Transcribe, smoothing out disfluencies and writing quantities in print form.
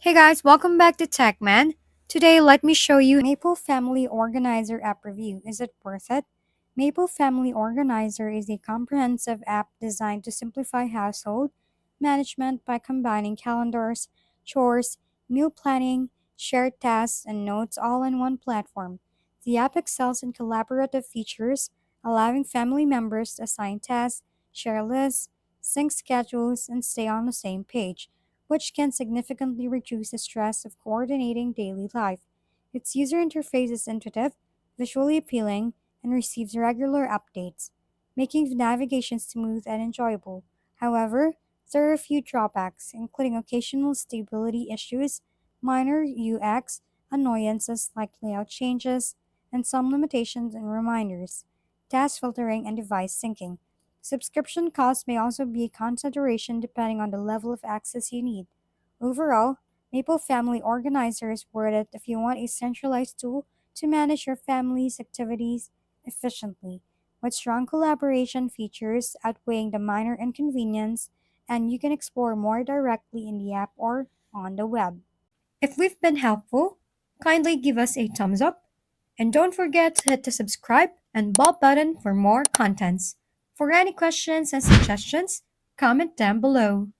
Hey guys, welcome back to TechMan. Today, let me show you Maple Family Organizer app review. Is it worth it? Maple Family Organizer is a comprehensive app designed to simplify household management by combining calendars, chores, meal planning, shared tasks, and notes all in one platform. The app excels in collaborative features, allowing family members to assign tasks, share lists, sync schedules, and stay on the same page, which can significantly reduce the stress of coordinating daily life. Its user interface is intuitive, visually appealing, and receives regular updates, making navigation smooth and enjoyable. However, there are a few drawbacks, including occasional stability issues, minor UX annoyances like layout changes, and some limitations in reminders, task filtering, and device syncing. Subscription costs may also be a consideration depending on the level of access you need. Overall, Maple Family Organizer is worth it if you want a centralized tool to manage your family's activities efficiently, with strong collaboration features outweighing the minor inconvenience, and you can explore more directly in the app or on the web. If we've been helpful, kindly give us a thumbs up, and don't forget to hit the subscribe and bell button for more contents. For any questions and suggestions, comment down below.